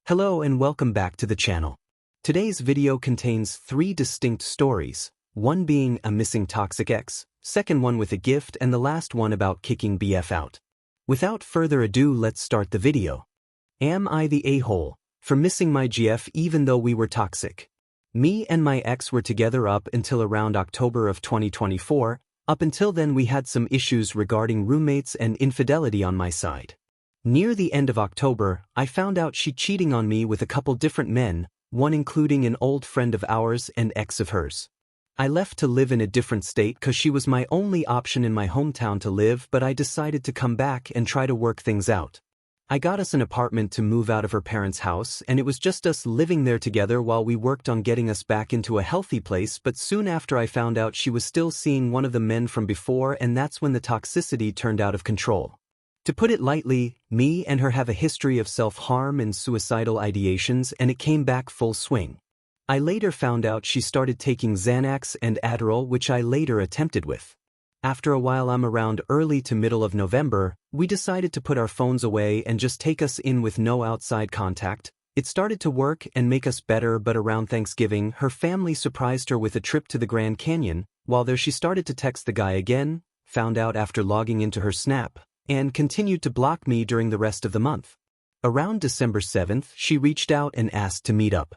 Hello and welcome back to the channel. Today's video contains 3 distinct stories, one being a missing toxic ex, second one with a gift, and the last one about kicking BF out. Without further ado, let's start the video. Am I the a-hole for missing my GF even though we were toxic? Me and my ex were together up until around October of 2024. Up until then we had some issues regarding roommates and infidelity on my side. Near the end of October, I found out she cheating on me with a couple different men, one including an old friend of ours and ex of hers. I left to live in a different state cause she was my only option in my hometown to live, but I decided to come back and try to work things out. I got us an apartment to move out of her parents' house, and it was just us living there together while we worked on getting us back into a healthy place, but soon after I found out she was still seeing one of the men from before, and that's when the toxicity turned out of control. To put it lightly, me and her have a history of self-harm and suicidal ideations, and it came back full swing. I later found out she started taking Xanax and Adderall, which I later attempted with. After a while, around early to middle of November, we decided to put our phones away and just take us in with no outside contact. It started to work and make us better, but around Thanksgiving, her family surprised her with a trip to the Grand Canyon. While there, she started to text the guy again, found out after logging into her Snap, and continued to block me during the rest of the month. Around December 7th, she reached out and asked to meet up.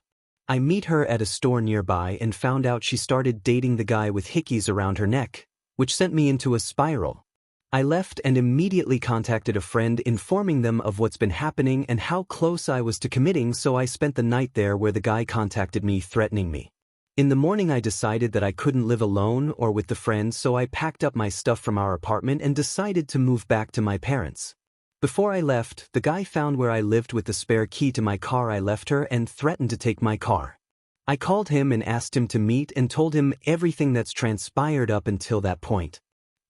I meet her at a store nearby and found out she started dating the guy with hickeys around her neck, which sent me into a spiral. I left and immediately contacted a friend informing them of what's been happening and how close I was to committing, so I spent the night there where the guy contacted me threatening me. In the morning I decided that I couldn't live alone or with the friend, so I packed up my stuff from our apartment and decided to move back to my parents. Before I left, the guy found where I lived with the spare key to my car I left her and threatened to take my car. I called him and asked him to meet and told him everything that's transpired up until that point.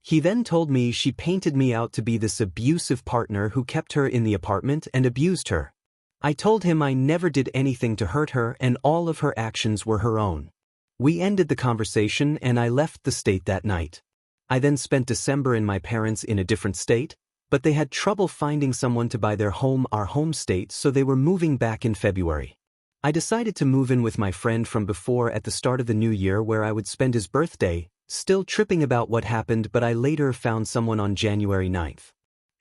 He then told me she painted me out to be this abusive partner who kept her in the apartment and abused her. I told him I never did anything to hurt her and all of her actions were her own. We ended the conversation and I left the state that night. I then spent December in my parents in a different state, but they had trouble finding someone to buy their home, our home state, so they were moving back in February. I decided to move in with my friend from before at the start of the new year where I would spend his birthday, still tripping about what happened, but I later found someone on January 9th.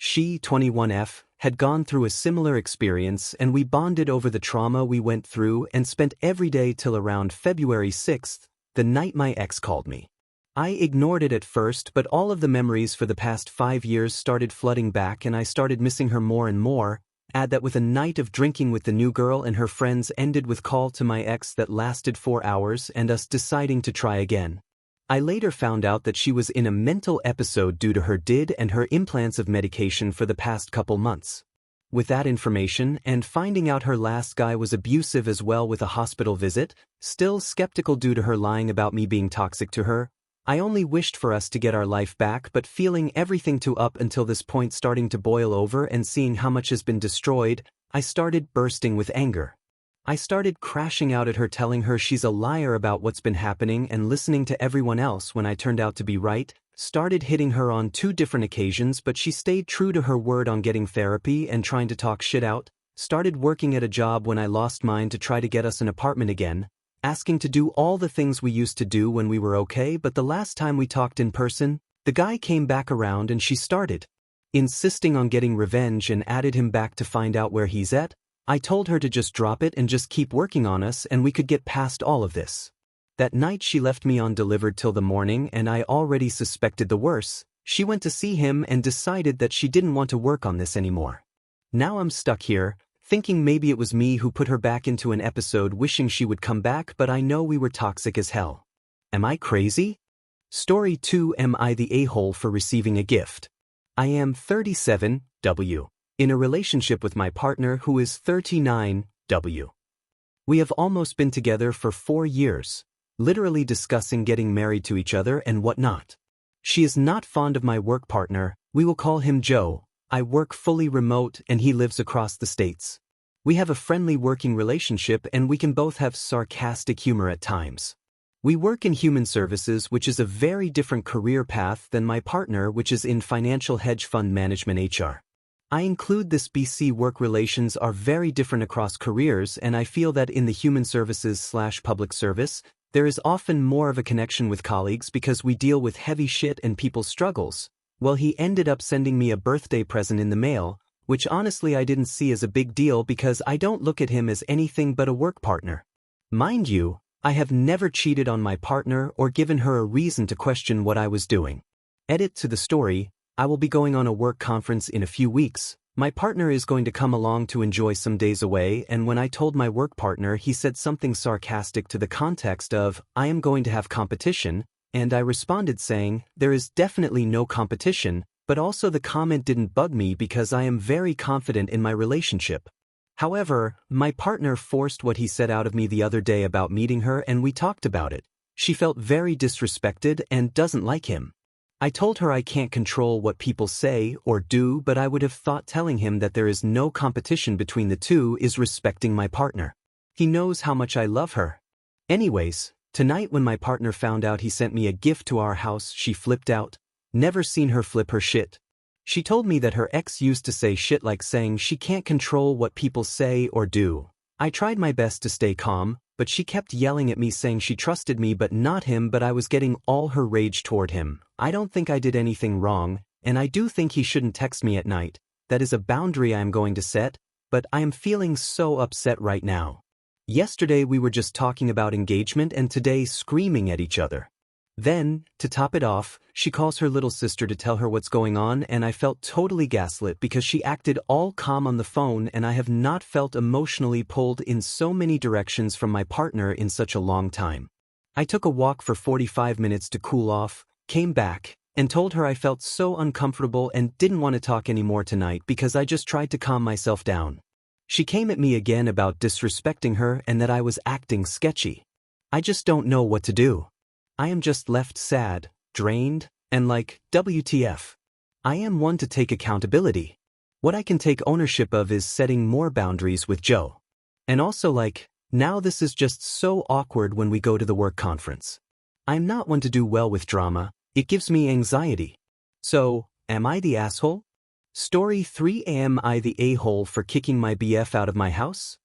She, 21F, had gone through a similar experience and we bonded over the trauma we went through and spent every day till around February 6th, the night my ex called me. I ignored it at first, but all of the memories for the past 5 years started flooding back and I started missing her more and more. Add that with a night of drinking with the new girl and her friends ended with call to my ex that lasted 4 hours and us deciding to try again. I later found out that she was in a mental episode due to her DID and her implants of medication for the past couple months. With that information and finding out her last guy was abusive as well with a hospital visit, still skeptical due to her lying about me being toxic to her, I only wished for us to get our life back, but feeling everything to up until this point starting to boil over and seeing how much has been destroyed, I started bursting with anger. I started crashing out at her, telling her she's a liar about what's been happening and listening to everyone else when I turned out to be right, started hitting her on 2 different occasions, but she stayed true to her word on getting therapy and trying to talk shit out, started working at a job when I lost mine to try to get us an apartment again, asking to do all the things we used to do when we were okay, but the last time we talked in person, the guy came back around and she started insisting on getting revenge and added him back to find out where he's at. I told her to just drop it and just keep working on us and we could get past all of this. That night she left me undelivered till the morning and I already suspected the worst. She went to see him and decided that she didn't want to work on this anymore. Now I'm stuck here, thinking maybe it was me who put her back into an episode, wishing she would come back, but I know we were toxic as hell. Am I crazy? Story 2. Am I the a-hole for receiving a gift? I am 37, W. In a relationship with my partner who is 39, W. We have almost been together for 4 years, literally discussing getting married to each other and whatnot. She is not fond of my work partner, we will call him Joe. I work fully remote and he lives across the states. We have a friendly working relationship and we can both have sarcastic humor at times. We work in human services, which is a very different career path than my partner, which is in financial hedge fund management HR. I include this BC work relations are very different across careers, and I feel that in the human services/public service, there is often more of a connection with colleagues because we deal with heavy shit and people's struggles. Well, he ended up sending me a birthday present in the mail, which honestly I didn't see as a big deal because I don't look at him as anything but a work partner. Mind you, I have never cheated on my partner or given her a reason to question what I was doing. Edit to the story: I will be going on a work conference in a few weeks. My partner is going to come along to enjoy some days away, and when I told my work partner, he said something sarcastic to the context of, "I am going to have competition," and I responded saying, "There is definitely no competition," but also the comment didn't bug me because I am very confident in my relationship. However, my partner forced what he said out of me the other day about meeting her, and we talked about it. She felt very disrespected and doesn't like him. I told her I can't control what people say or do, but I would have thought telling him that there is no competition between the two is respecting my partner. He knows how much I love her. Anyways, tonight when my partner found out he sent me a gift to our house, she flipped out. Never seen her flip her shit. She told me that her ex used to say shit like saying she can't control what people say or do. I tried my best to stay calm, but she kept yelling at me saying she trusted me but not him, but I was getting all her rage toward him. I don't think I did anything wrong, and I do think he shouldn't text me at night. That is a boundary I am going to set, but I am feeling so upset right now. Yesterday we were just talking about engagement and today screaming at each other. Then, to top it off, she calls her little sister to tell her what's going on, and I felt totally gaslit because she acted all calm on the phone, and I have not felt emotionally pulled in so many directions from my partner in such a long time. I took a walk for 45 minutes to cool off, came back, and told her I felt so uncomfortable and didn't want to talk anymore tonight because I just tried to calm myself down. She came at me again about disrespecting her and that I was acting sketchy. I just don't know what to do. I am just left sad, drained, and like, WTF. I am one to take accountability. What I can take ownership of is setting more boundaries with Joe. And also like, now this is just so awkward when we go to the work conference. I'm not one to do well with drama, it gives me anxiety. So, am I the asshole? Story 3: Am I the a-hole for kicking my BF out of my house?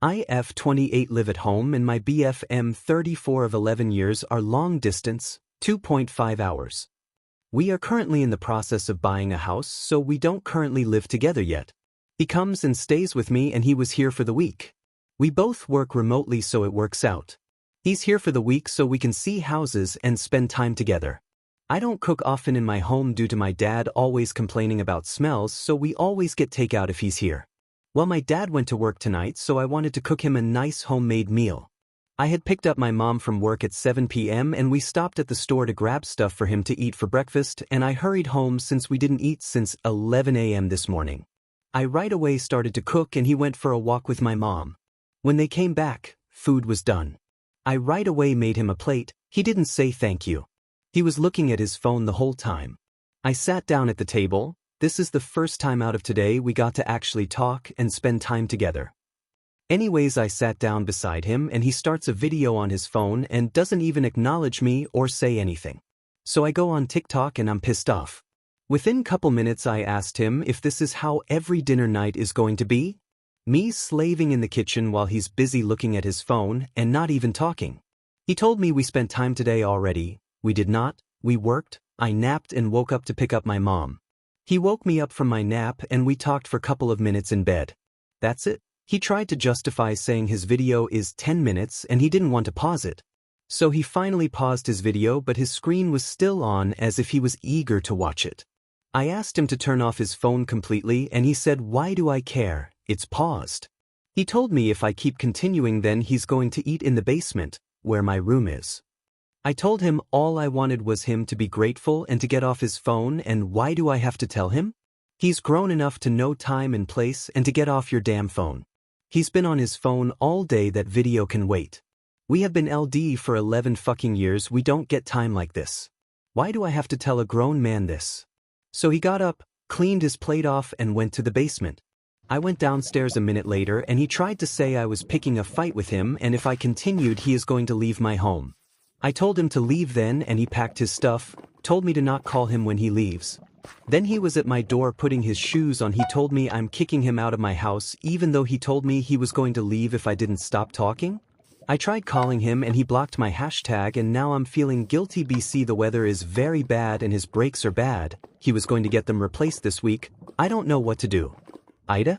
I F28 live at home and my BF M34 of 11 years are long distance, 2.5 hours. We are currently in the process of buying a house, so we don't currently live together yet. He comes and stays with me and he was here for the week. We both work remotely, so it works out. He's here for the week so we can see houses and spend time together. I don't cook often in my home due to my dad always complaining about smells, so we always get takeout if he's here. Well, my dad went to work tonight, so I wanted to cook him a nice homemade meal. I had picked up my mom from work at 7 p.m. and we stopped at the store to grab stuff for him to eat for breakfast, and I hurried home since we didn't eat since 11 a.m. this morning. I right away started to cook and he went for a walk with my mom. When they came back, food was done. I right away made him a plate. He didn't say thank you. He was looking at his phone the whole time. I sat down at the table. This is the first time out of today we got to actually talk and spend time together. Anyways, I sat down beside him and he starts a video on his phone and doesn't even acknowledge me or say anything. So I go on TikTok and I'm pissed off. Within a couple minutes I asked him if this is how every dinner night is going to be. Me slaving in the kitchen while he's busy looking at his phone and not even talking. He told me we spent time today already. We did not. We worked. I napped and woke up to pick up my mom. He woke me up from my nap and we talked for a couple of minutes in bed. That's it. He tried to justify saying his video is 10 minutes and he didn't want to pause it. So he finally paused his video, but his screen was still on as if he was eager to watch it. I asked him to turn off his phone completely and he said, "Why do I care? It's paused." He told me if I keep continuing then he's going to eat in the basement, where my room is. I told him all I wanted was him to be grateful and to get off his phone, and why do I have to tell him? He's grown enough to know time and place and to get off your damn phone. He's been on his phone all day, that video can wait. We have been LD for 11 fucking years, we don't get time like this. Why do I have to tell a grown man this? So he got up, cleaned his plate off and went to the basement. I went downstairs a minute later and he tried to say I was picking a fight with him and if I continued he is going to leave my home. I told him to leave then and he packed his stuff, told me to not call him when he leaves. Then he was at my door putting his shoes on. He told me I'm kicking him out of my house even though he told me he was going to leave if I didn't stop talking. I tried calling him and he blocked my hashtag, and now I'm feeling guilty. BC, the weather is very bad and his brakes are bad. He was going to get them replaced this week. I don't know what to do. AITA?